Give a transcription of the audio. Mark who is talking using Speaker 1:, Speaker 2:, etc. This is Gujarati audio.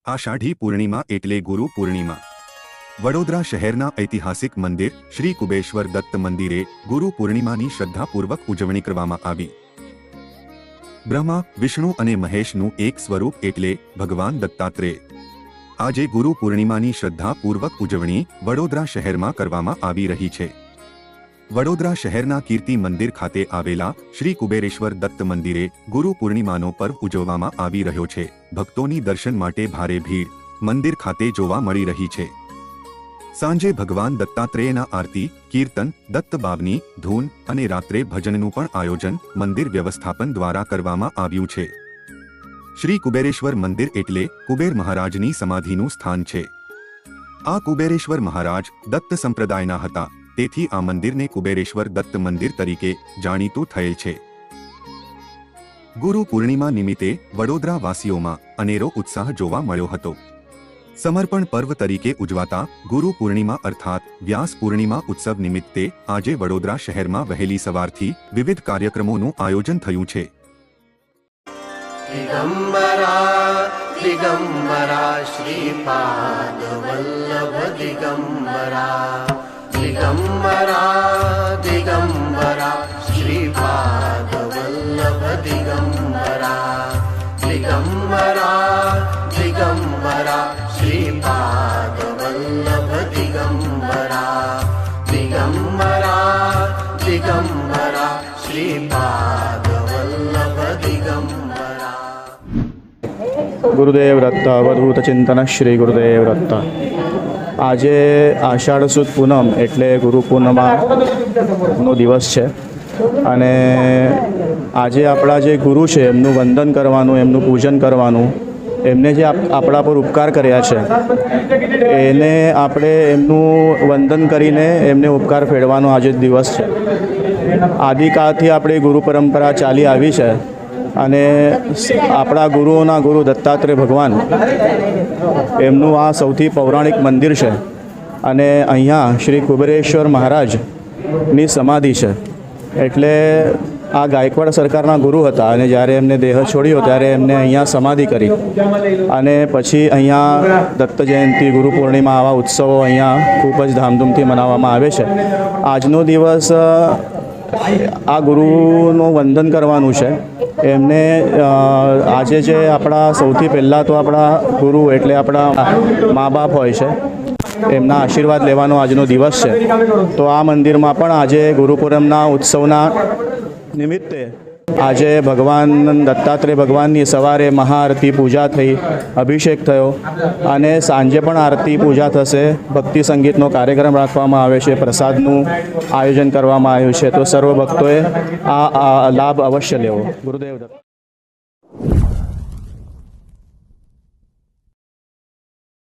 Speaker 1: આષાઢી પૂર્ણિમા એટલે ગુરુ પૂર્ણિમા। વડોદરા શહેરના ઐતિહાસિક મંદિર શ્રી કુબેશ્વર દત્ત મંદિરે ગુરુ પૂર્ણિમાની શ્રદ્ધાપૂર્વક ઉજવણી કરવામાં આવી। બ્રહ્મા, વિષ્ણુ અને મહેશનું એક સ્વરૂપ એટલે ભગવાન દત્તાત્રેય। આજે ગુરુ પૂર્ણિમાની શ્રદ્ધાપૂર્વક ઉજવણી વડોદરા શહેરમાં કરવામાં આવી રહી છે। વડોદરા શહેરના કીર્તિ મંદિર ખાતે આવેલા શ્રી કુબેરેશ્વર દત્ત મંદિરે ગુરુ પૂર્ણિમાનો પર્વ ઉજવવામાં આવી રહ્યો છે। ભક્તોની દર્શન માટે ભારે ભીડ મંદિર ખાતે જોવા મળી રહી છે। સાંજે ભગવાન દત્તાત્રેયના આરતી, કીર્તન, દત્ત બાબની ધૂન અને રાત્રે ભજનનું પણ આયોજન મંદિર વ્યવસ્થાપન દ્વારા કરવામાં આવ્યું છે। શ્રી કુબેરેશ્વર મંદિર એટલે કુબેર મહારાજની સમાધિનું સ્થાન છે। આ કુબેરેશ્વર મહારાજ દત્ત સંપ્રદાયના હતા, તેથી આ મંદિરને કુબેરેશ્વર દત્ત મંદિર તરીકે જાણીતું થયેલ છે। ગુરુ પૂર્ણિમા નિમિત્તે વડોદરા વાસીઓમાં અનેરો ઉત્સાહ જોવા મળ્યો હતો। સમર્પણ પર્વ તરીકે ઉજવાતા ગુરુ પૂર્ણિમા અર્થાત વ્યાસ પૂર્ણિમા ઉત્સવ નિમિત્તે આજે વડોદરા શહેરમાં વહેલી સવારથી વિવિધ કાર્યક્રમોનું આયોજન થયું છે।
Speaker 2: દિગંબરા દિગંબરા શ્રીપાદ વલ્લભ દિગંબરા દિગંબરા દિગંબરા શ્રીપાદ વલ્લભ દિગંબરા દિગંબરા દિગંબરા શ્રીપાદ વલ્લભ દિગંબરા દિગંબરા દિગંબરા શ્રીપાદ વલ્લભ દિગંબરા।
Speaker 3: ગુરુદેવ દત્ત અવધૂત ચિંતન શ્રી ગુરુદેવ દત્ત। આજે આષાઢ સુદ પૂનમ એટલે ગુરુ પૂર્ણિમાનો દિવસ છે અને આજે આપણા જે ગુરુ છે એમનું વંદન કરવાનું, એમનું પૂજન કરવાનું, એમને જે આપણા પર ઉપકાર કર્યા છે એને આપણે એમનું વંદન કરીને એમને ઉપકાર ફેરવાનો આજે દિવસ છે। આદિકાળથી આપણી ગુરુ પરંપરા ચાલી આવી છે અને આપણા ગુરુઓના ગુરુ દત્તાત્રેય ભગવાન એમનું આ સૌથી પૌરાણિક મંદિર છે અને અહીંયા શ્રી કુબેરેશ્વર મહારાજની સમાધિ છે। એટલે આ ગાયકવાડ સરકારના ગુરુ હતા અને જ્યારે એમને દેહ છોડ્યો ત્યારે એમને અહીંયા સમાધિ કરી અને પછી અહીંયા દત્ત જયંતિ, ગુરુ પૂર્ણિમા આવા ઉત્સવો અહીંયા ખૂબ જ ધામધૂમથી મનાવવામાં આવે છે। આજનો દિવસ આ ગુરુનું વંદન કરવાનું છે। એમને આજે જે આપણા સૌથી પહેલાં તો આપણા ગુરુ એટલે આપણા મા બાપ હોય છે, એમના આશીર્વાદ લેવાનો આજનો દિવસ છે। તો આ મંદિરમાં પણ આજે ગુરુ પૂનમના ઉત્સવના નિમિત્તે આજે ભગવાન દત્તાત્રેય ભગવાનની સવારે મહાઆરતી પૂજા થઈ, અભિષેક થયો અને સાંજે પણ આરતી પૂજા થશે। ભક્તિ સંગીતનો કાર્યક્રમ રાખવામાં આવે છે, પ્રસાદનું આયોજન કરવામાં આવ્યું છે। તો સર્વ ભક્તોએ આ લાભ અવશ્ય લેવો। ગુરુદેવ દત્ત।